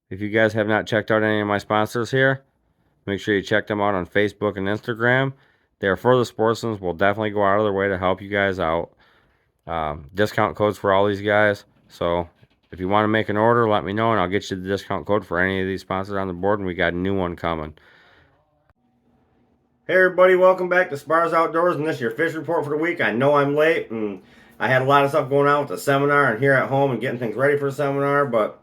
If you guys have not checked out any of my sponsors here, make sure you check them out on Facebook and Instagram. They are for the sportsmen. Will definitely go out of their way to help you guys out. Discount codes for all these guys. So if you want to make an order, let me know and I'll get you the discount code for any of these sponsors on the board. And we got a new one coming. Hey everybody, welcome back to Spars Outdoors, and this is your fish report for the week. I know I'm late, and I had a lot of stuff going on with the seminar and here at home and getting things ready for the seminar, but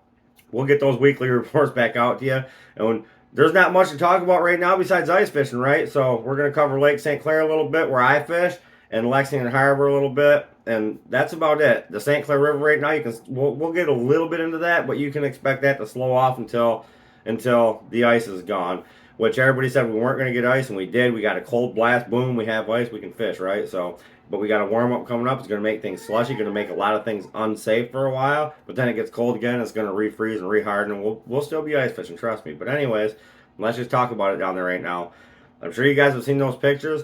we'll get those weekly reports back out to you. And there's not much to talk about right now besides ice fishing, right? So we're going to cover Lake St. Clair a little bit, where I fish, and Lexington Harbor a little bit, and that's about it. The St. Clair River right now, we'll get a little bit into that, but you can expect that to slow off until the ice is gone, which everybody said we weren't going to get ice, and we did. We got a cold blast, boom, we have ice, we can fish, right? So, but we got a warm up coming up. It's going to make things slushy, going to make a lot of things unsafe for a while, but then it gets cold again, it's going to refreeze and reharden, and we'll still be ice fishing, trust me. But anyways, let's just talk about it down there right now. I'm sure you guys have seen those pictures.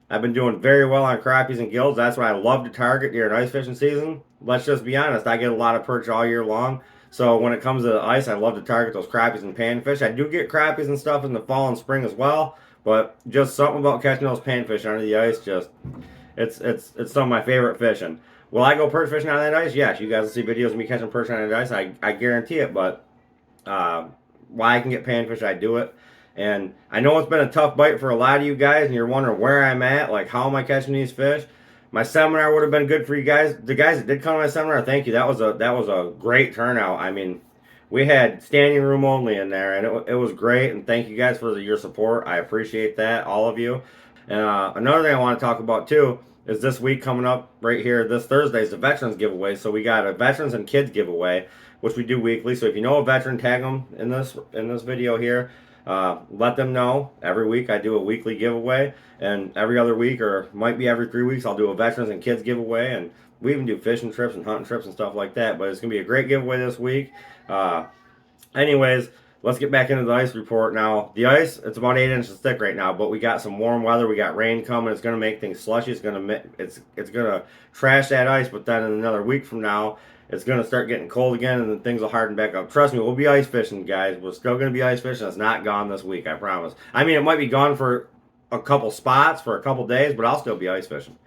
I've been doing very well on crappies and gills. That's what I love to target during ice fishing season. Let's just be honest, I get a lot of perch all year long. So when it comes to ice, I love to target those crappies and panfish. I do get crappies and stuff in the fall and spring as well, but just something about catching those panfish under the ice, just it's some of my favorite fishing. Will I go perch fishing on that ice? Yes, you guys will see videos of me catching perch on that ice. I guarantee it, but why I can get panfish, I do it. And I know it's been a tough bite for a lot of you guys, and you're wondering where I'm at, like how am I catching these fish? My seminar would have been good for you guys. The guys that did come to my seminar, thank you. That was a great turnout. I mean, we had standing room only in there, and it was great. And thank you guys for your support. I appreciate that, all of you. And another thing I want to talk about too is this week coming up right here. This Thursday is the veterans giveaway. So we got a veterans and kids giveaway, which we do weekly. So if you know a veteran, tag them in this video here. Let them know. Every week I do a weekly giveaway, and every other week, or might be every 3 weeks, I'll do a veterans and kids giveaway, and we even do fishing trips and hunting trips and stuff like that. But it's gonna be a great giveaway this week. Anyways, let's get back into the ice report now. The ice, it's about 8 inches thick right now, but we got some warm weather. We got rain coming. It's gonna make things slushy. It's gonna trash that ice, but then in another week from now, it's going to start getting cold again, and then things will harden back up. Trust me, we'll be ice fishing, guys. We're still going to be ice fishing. It's not gone this week, I promise. I mean, it might be gone for a couple spots for a couple days, but I'll still be ice fishing,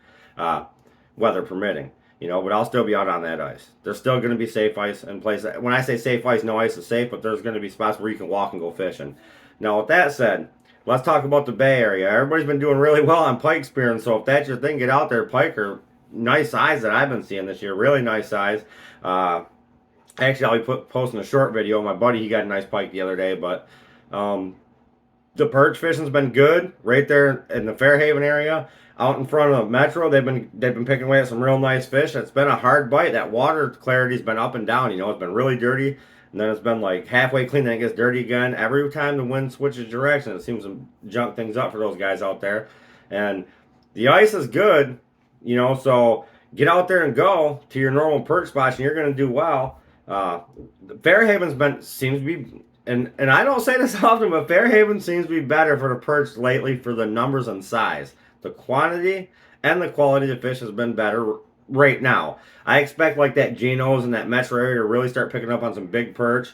weather permitting. But I'll still be out on that ice. There's still going to be safe ice in place. When I say safe ice, no ice is safe, but there's going to be spots where you can walk and go fishing. Now, with that said, let's talk about the Bay Area. Everybody's been doing really well on pike spearing, so if that's your thing, get out there. Pike are nice size that I've been seeing this year. Really nice size. Actually, I'll be posting a short video. My buddy, he got a nice pike the other day, but the perch fishing's been good right there in the Fairhaven area. Out in front of Metro, they've been picking away at some real nice fish. It's been a hard bite. That water clarity's been up and down. It's been really dirty, and then it's been like halfway clean, then it gets dirty again. Every time the wind switches direction, it seems to junk things up for those guys out there. And the ice is good, so get out there and go to your normal perch spots, and you're going to do well. Fairhaven's seems to be, and I don't say this often, but Fairhaven seems to be better for the perch lately for the numbers and size. The quantity and the quality of the fish has been better right now. I expect like that Geno's and that Metro area to really start picking up on some big perch.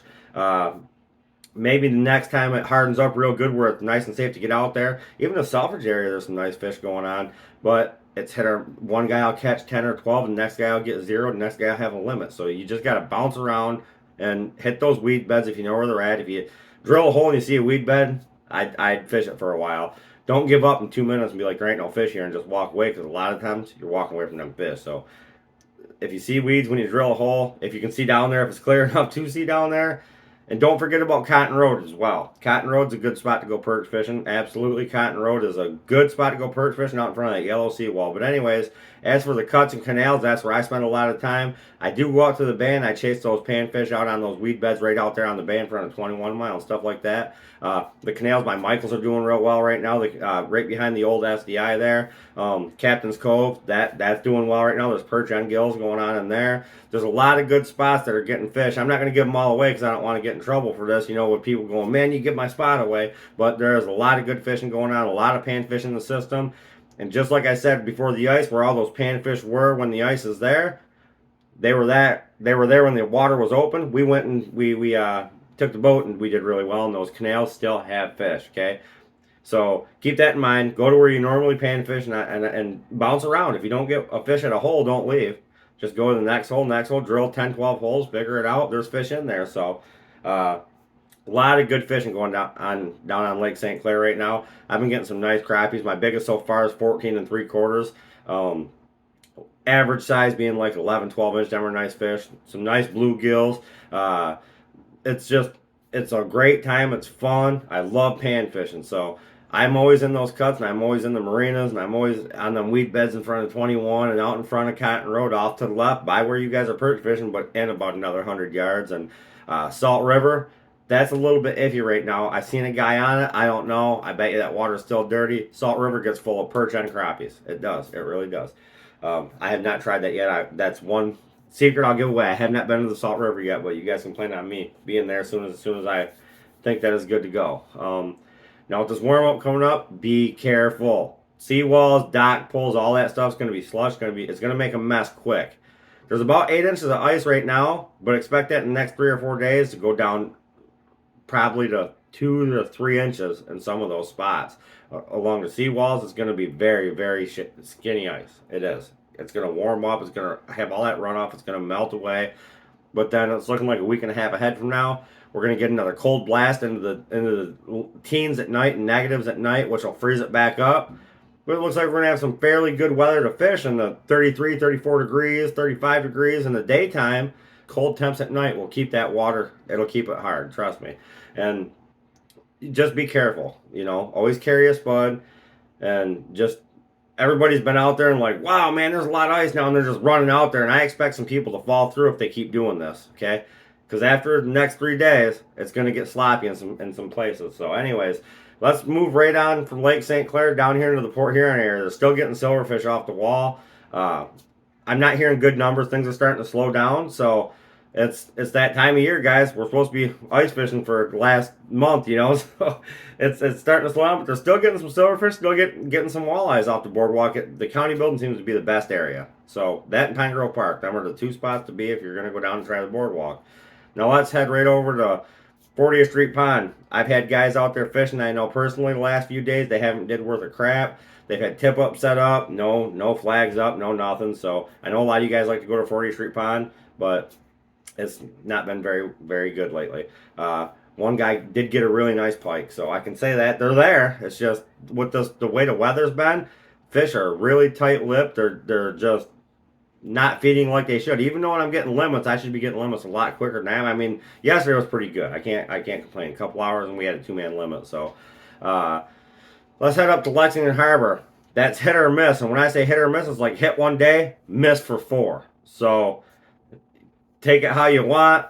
Maybe the next time it hardens up real good where it's nice and safe to get out there. Even the Selfridge area, there's some nice fish going on, but it's one guy will catch 10 or 12, the next guy will get 0, the next guy will have a limit. So you just got to bounce around and hit those weed beds if you know where they're at. If you drill a hole and you see a weed bed, I'd fish it for a while. Don't give up in 2 minutes and be like, there ain't no fish here, and just walk away, because a lot of times you're walking away from them fish. So if you see weeds when you drill a hole, if you can see down there, if it's clear enough to see down there. And don't forget about Cotton Road as well. Cotton Road's a good spot to go perch fishing. Absolutely, Cotton Road is a good spot to go perch fishing out in front of that yellow seawall. But anyways, as for the cuts and canals, that's where I spend a lot of time. I do go out to the bay and I chase those panfish out on those weed beds right out there on the bay in front of 21 Mile and stuff like that. The canals by Michaels are doing real well right now. Right behind the old SDI there. Captain's Cove, that's doing well right now. There's perch on gills going on in there. There's a lot of good spots that are getting fish. I'm not going to give them all away because I don't want to get in trouble for this, with people going, man, you give my spot away. But there's a lot of good fishing going on, a lot of panfish in the system. And just like I said before the ice, where all those panfish were when the ice is there, they were there when the water was open. We went and we took the boat and we did really well, and those canals still have fish, okay? So keep that in mind. Go to where you normally panfish and bounce around. If you don't get a fish at a hole, don't leave. Just go to the next hole, drill 10, 12 holes, figure it out. There's fish in there. So a lot of good fishing going down on Lake St. Clair right now. I've been getting some nice crappies. My biggest so far is 14 3/4. Average size being like 11, 12 inch. Them are nice fish. Some nice bluegills. It's a great time. It's fun. I love pan fishing. So I'm always in those cuts, and I'm always in the marinas, and I'm always on them weed beds in front of 21 and out in front of Cotton Road off to the left by where you guys are perch fishing, but in about another 100 yards. And Salt River, that's a little bit iffy right now. I seen a guy on it. I don't know. I bet you that water's still dirty. Salt River gets full of perch and crappies. It does. It really does. I have not tried that yet. That's one secret I'll give away. I have not been to the Salt River yet, but you guys can plan on me being there as soon as I think that is good to go. Now with this warm up coming up, be careful. Seawalls, dock pulls, all that stuff's going to be slush. It's going to make a mess quick. There's about 8 inches of ice right now, but expect that in the next 3 or 4 days to go down probably to 2 to 3 inches in some of those spots. Along the seawalls, it's going to be very, very skinny ice. It is. It's going to warm up. It's going to have all that runoff. It's going to melt away. But then it's looking like a week and a half ahead from now. We're going to get another cold blast into the teens at night and negatives at night, which will freeze it back up. But it looks like we're going to have some fairly good weather to fish in the 33, 34 degrees, 35 degrees in the daytime. Cold temps at night will keep that water. It'll keep it hard. Trust me. And just be careful. Always carry a spud. And just everybody's been out there and like, wow, man, there's a lot of ice now, and they're just running out there. And I expect some people to fall through if they keep doing this, okay? Because after the next 3 days, it's going to get sloppy in some places. So anyways, let's move right on from Lake St. Clair down here into the Port Huron area. They're still getting silverfish off the wall. I'm not hearing good numbers. Things are starting to slow down. So it's that time of year, guys. We're supposed to be ice fishing for the last month, So it's starting to slow down, but they're still getting some silverfish, still getting some walleyes off the boardwalk. The county building seems to be the best area. So that and Pine Grove Park, them are the 2 spots to be if you're going to go down and try the boardwalk. Now let's head right over to 40th Street Pond. I've had guys out there fishing I know personally the last few days. They haven't did worth a crap. They've had tip up set up, no flags up, no nothing. So I know a lot of you guys like to go to 40th Street Pond, but it's not been very, very good lately. One guy did get a really nice pike, so I can say that they're there. It's just with the way the weather's been, fish are really tight-lipped. They're just not feeding like they should. Even though when I'm getting limits, I should be getting limits a lot quicker than I am. I mean, yesterday was pretty good. I can't complain. A couple hours and we had a 2-man limit. So let's head up to Lexington Harbor. That's hit or miss. And when I say hit or miss, it's like hit one day, miss for 4. So take it how you want.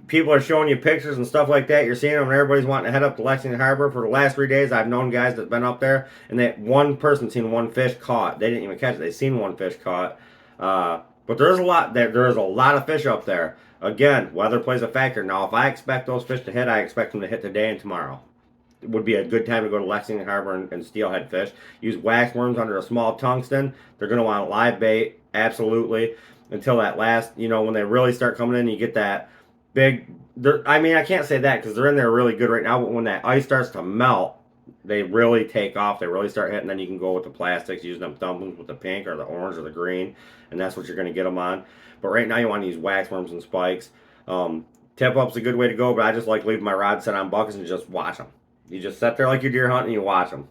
People are showing you pictures and stuff like that. You're seeing them, and everybody's wanting to head up to Lexington Harbor. For the last 3 days, I've known guys that've been up there, and that one person seen one fish caught. They didn't even catch it. They seen one fish caught. But there's a lot. There is a lot of fish up there. Again, weather plays a factor. Now, if I expect those fish to hit, I expect them to hit today and tomorrow. It would be a good time to go to Lexington Harbor and steelhead fish. Use wax worms under a small tungsten. They're going to want live bait, absolutely. Until that last, when they really start coming in, you get that big, I can't say that because they're in there really good right now, but when that ice starts to melt, they really take off. They really start hitting. Then you can go with the plastics, using them dumplings with the pink or the orange or the green, and that's what you're going to get them on. But right now you want to use wax worms and spikes. Tip up's a good way to go, but I just like leaving my rod set on buckets and just watch them. You just sit there like you're deer hunting and you watch them.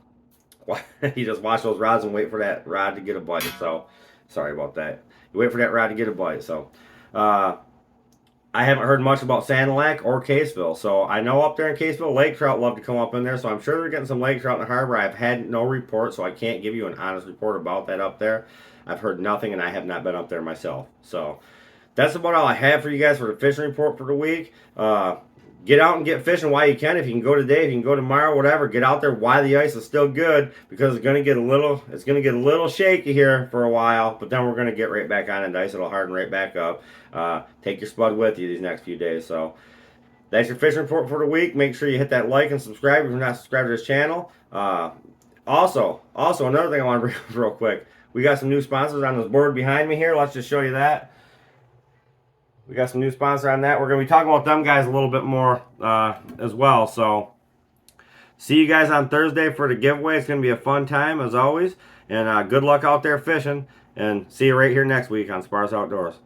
You just watch those rods and wait for that rod to get a bite. So, sorry about that. You wait for that rod to get a bite. So, I haven't heard much about Sand Lake or Caseville. So, I know up there in Caseville, lake trout love to come up in there. So, I'm sure they're getting some lake trout in the harbor. I've had no report, so I can't give you an honest report about that up there. I've heard nothing, and I have not been up there myself. So, that's about all I have for you guys for the fishing report for the week. Get out and get fishing while you can. If you can go today, if you can go tomorrow, whatever. Get out there while the ice is still good, because it's gonna get a little shaky here for a while. But then we're gonna get right back on, and the ice it'll harden right back up. Take your spud with you these next few days. So that's your fishing report for the week. Make sure you hit that like and subscribe if you're not subscribed to this channel. Also another thing I want to bring up real quick. We got some new sponsors on this board behind me here. Let's just show you that. We got some new sponsor on that. We're going to be talking about them guys a little bit more as well. So see you guys on Thursday for the giveaway. It's going to be a fun time as always. And good luck out there fishing. And see you right here next week on Spars Outdoors.